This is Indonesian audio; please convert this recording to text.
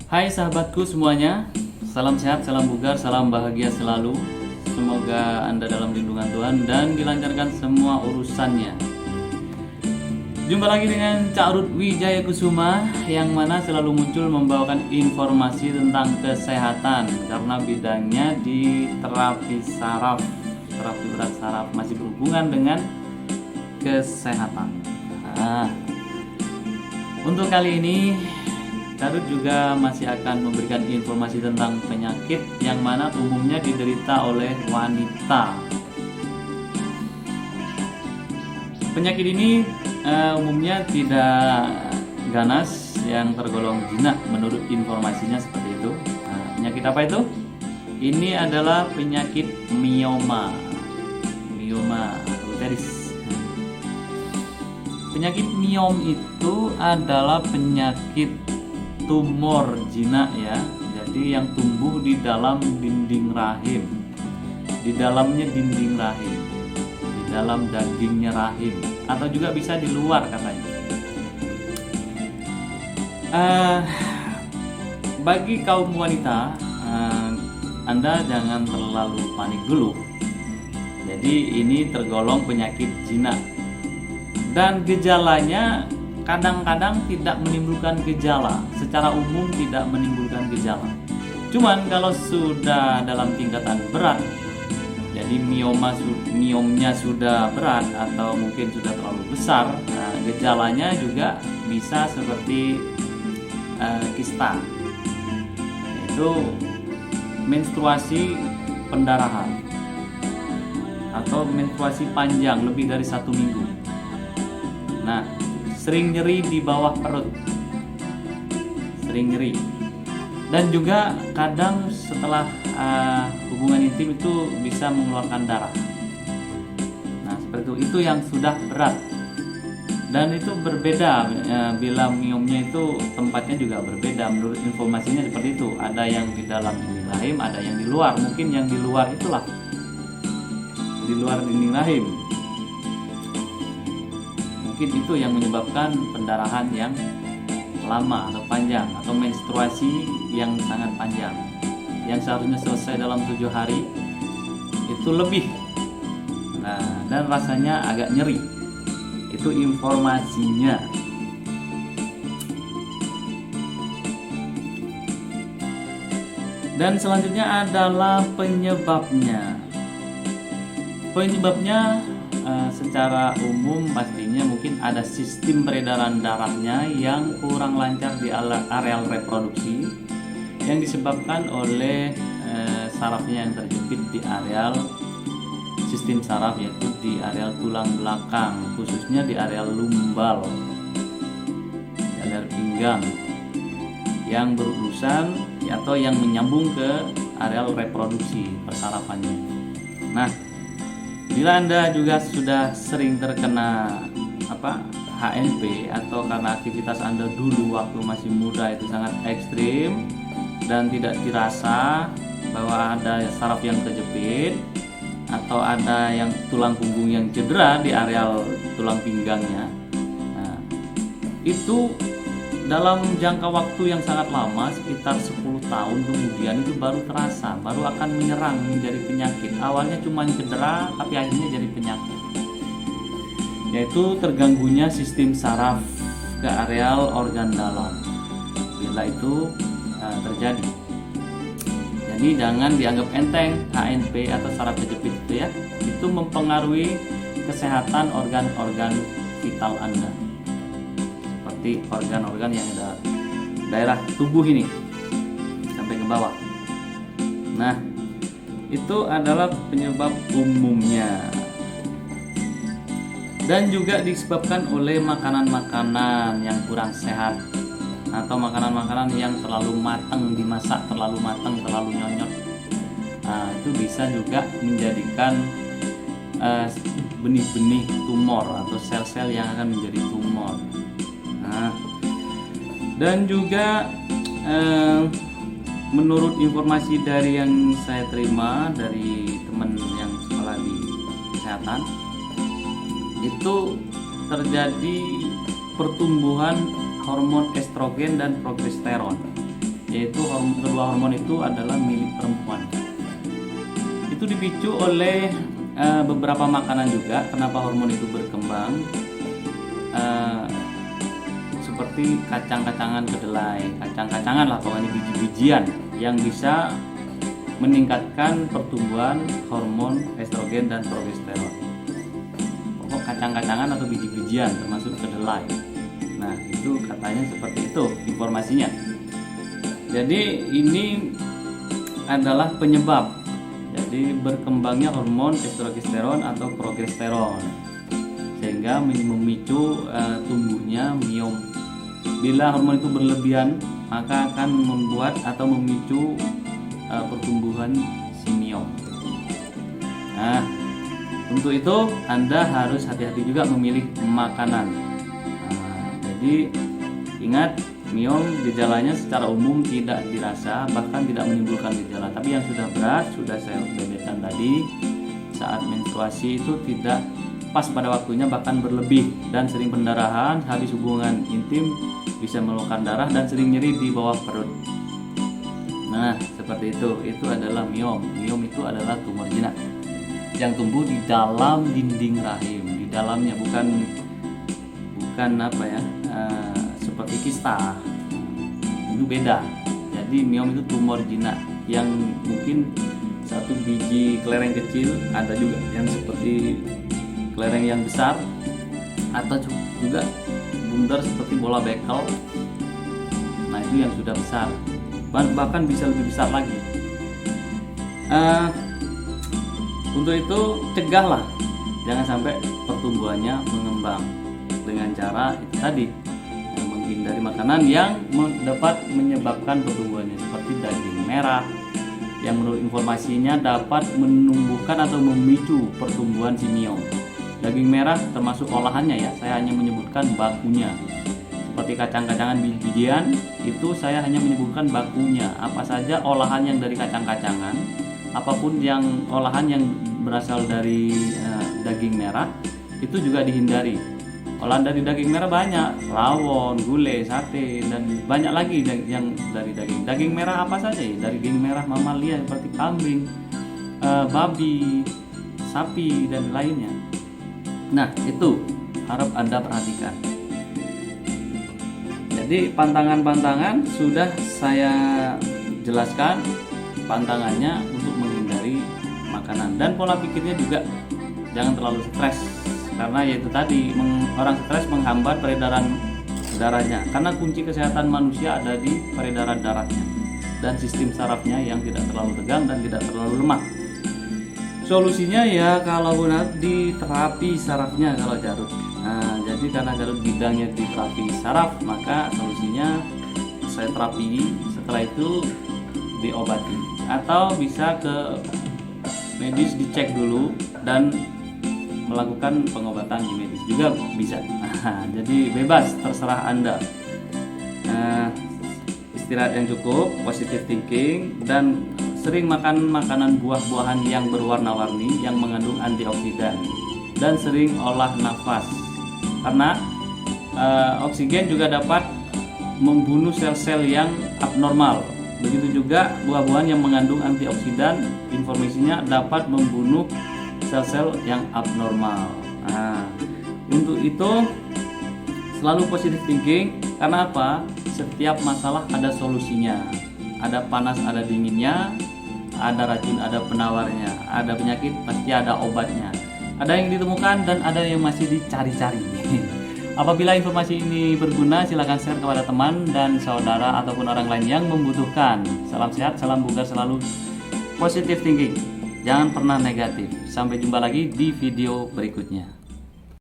Hai sahabatku semuanya, salam sehat, salam bugar, salam bahagia selalu. Semoga Anda dalam lindungan Tuhan dan dilancarkan semua urusannya. Jumpa lagi dengan Cak Rut Wijaya Kusuma yang mana selalu muncul membawakan informasi tentang kesehatan karena bidangnya di terapi saraf, terapi berat saraf, masih berhubungan dengan kesehatan. Untuk kali ini Carut juga masih akan memberikan informasi tentang penyakit yang mana umumnya diderita oleh wanita. Penyakit ini umumnya tidak ganas yang tergolong jinak menurut informasinya seperti itu. Penyakit apa itu? Ini adalah penyakit mioma uterus. Penyakit miom itu adalah penyakit tumor jinak ya, jadi yang tumbuh di dalam dinding rahim, di dalamnya dinding rahim, di dalam dagingnya rahim, atau juga bisa di luar katanya. Bagi kaum wanita, Anda jangan terlalu panik dulu. Jadi ini tergolong penyakit jinak dan gejalanya kadang-kadang tidak menimbulkan gejala, secara umum tidak menimbulkan gejala. Cuman kalau sudah dalam tingkatan berat, jadi miomnya sudah berat atau mungkin sudah terlalu besar, gejalanya juga bisa seperti kista, yaitu menstruasi pendarahan atau menstruasi panjang lebih dari 1 minggu. Nah, sering nyeri di bawah perut, sering nyeri, dan juga kadang setelah hubungan intim itu bisa mengeluarkan darah. Nah, seperti itu yang sudah berat, dan itu berbeda bila miomnya itu tempatnya juga berbeda. Menurut informasinya seperti itu, ada yang di dalam dinding rahim, ada yang di luar. Mungkin yang di luar itulah di luar dinding rahim. Mungkin itu yang menyebabkan pendarahan yang lama atau panjang, atau menstruasi yang sangat panjang, yang seharusnya selesai dalam 7 hari itu lebih. Nah, dan rasanya agak nyeri. Itu informasinya. Dan selanjutnya adalah penyebabnya. Secara umum pastinya mungkin ada sistem peredaran darahnya yang kurang lancar di areal reproduksi yang disebabkan oleh sarafnya yang terjepit di areal sistem saraf, yaitu di areal tulang belakang, khususnya di areal lumbal, di areal pinggang yang berurusan atau yang menyambung ke areal reproduksi persarafannya. Nah, bila Anda juga sudah sering terkena HNP, atau karena aktivitas Anda dulu waktu masih muda itu sangat ekstrim dan tidak dirasa bahwa ada saraf yang terjepit atau ada yang tulang punggung yang cedera di areal tulang pinggangnya, nah, itu dalam jangka waktu yang sangat lama, sekitar 10 tahun kemudian itu baru terasa, baru akan menyerang menjadi penyakit. Awalnya cuma cedera, tapi akhirnya jadi penyakit, yaitu terganggunya sistem saraf ke areal organ dalam bila itu terjadi. Jadi jangan dianggap enteng HNP atau saraf terjepit itu ya. Itu mempengaruhi kesehatan organ-organ vital Anda, seperti organ-organ yang ada daerah tubuh ini sampai ke bawah. Nah, itu adalah penyebab umumnya, dan juga disebabkan oleh makanan-makanan yang kurang sehat atau makanan-makanan yang terlalu matang, dimasak terlalu matang, terlalu nyonyot. Nah, itu bisa juga menjadikan benih-benih tumor atau sel-sel yang akan menjadi tumor. Nah, dan juga menurut informasi dari yang saya terima dari teman yang sekolah di kesehatan, itu terjadi pertumbuhan hormon estrogen dan progesteron yaitu kedua hormon itu adalah milik perempuan. Itu dipicu oleh beberapa makanan juga. Kenapa hormon itu berkembang? Seperti kacang-kacangan kedelai, kacang-kacangan lah pokoknya, biji-bijian yang bisa meningkatkan pertumbuhan hormon estrogen dan progesteron. Pokok kacang-kacangan atau biji-bijian termasuk kedelai. Nah, itu katanya seperti itu informasinya. Jadi ini adalah penyebab jadi berkembangnya hormon estrogen atau progesteron, sehingga memicu tumbuhnya miom. Bila hormon itu berlebihan, maka akan membuat atau memicu pertumbuhan si miom. Nah, untuk itu Anda harus hati-hati juga memilih makanan. Jadi ingat, miom gejalanya secara umum tidak dirasa, bahkan tidak menimbulkan gejala. Tapi yang sudah berat, sudah saya beberkan tadi, saat menstruasi itu tidak pas pada waktunya, bahkan berlebih dan sering pendarahan, habis hubungan intim bisa meluapkan darah dan sering nyeri di bawah perut. Nah, seperti itu adalah miom. Miom itu adalah tumor jinak yang tumbuh di dalam dinding rahim, di dalamnya, bukan apa ya, seperti kista. Itu beda. Jadi miom itu tumor jinak yang mungkin satu biji kelereng kecil, ada juga yang seperti kelereng yang besar, atau juga bundar seperti bola bekel. Nah, itu yang sudah besar, bahkan bisa lebih besar lagi. Untuk itu cegahlah jangan sampai pertumbuhannya mengembang dengan cara itu tadi, menghindari makanan yang dapat menyebabkan pertumbuhannya, seperti daging merah yang menurut informasinya dapat menumbuhkan atau memicu pertumbuhan si miom. Daging merah termasuk olahannya ya, saya hanya menyebutkan bakunya. Seperti kacang-kacangan biji-bijian, itu saya hanya menyebutkan bakunya. Apa saja olahan yang dari kacang-kacangan, apapun yang olahan yang berasal dari daging merah, itu juga dihindari. Olahan dari daging merah banyak, rawon, gulai, sate, dan banyak lagi yang dari daging. Daging merah apa saja ya? Dari daging merah mamalia seperti kambing, babi, sapi, dan lainnya. Nah, itu harap Anda perhatikan. Jadi pantangan-pantangan sudah saya jelaskan, pantangannya untuk menghindari makanan, dan pola pikirnya juga jangan terlalu stres, karena yaitu tadi, orang stres menghambat peredaran darahnya, karena kunci kesehatan manusia ada di peredaran darahnya dan sistem sarafnya yang tidak terlalu tegang dan tidak terlalu lemah. Solusinya ya kalau benar di terapi sarafnya kalau Jarud. Nah, jadi karena Jarud bidangnya di terapi saraf, maka solusinya saya terapi, setelah itu diobati, atau bisa ke medis dicek dulu dan melakukan pengobatan di medis juga bisa. Nah, jadi bebas, terserah Anda. Istirahat yang cukup, positive thinking, dan sering makan makanan buah-buahan yang berwarna-warni yang mengandung antioksidan, dan sering olah nafas, karena oksigen juga dapat membunuh sel-sel yang abnormal. Begitu juga buah-buahan yang mengandung antioksidan, informasinya dapat membunuh sel-sel yang abnormal. Nah, untuk itu selalu positive thinking, karena apa? Setiap masalah ada solusinya. Ada panas, ada dinginnya, ada racun, ada penawarnya, ada penyakit, pasti ada obatnya. Ada yang ditemukan dan ada yang masih dicari-cari. Apabila informasi ini berguna, silakan share kepada teman dan saudara ataupun orang lain yang membutuhkan. Salam sehat, salam bugar selalu, positive thinking. Jangan pernah negatif. Sampai jumpa lagi di video berikutnya.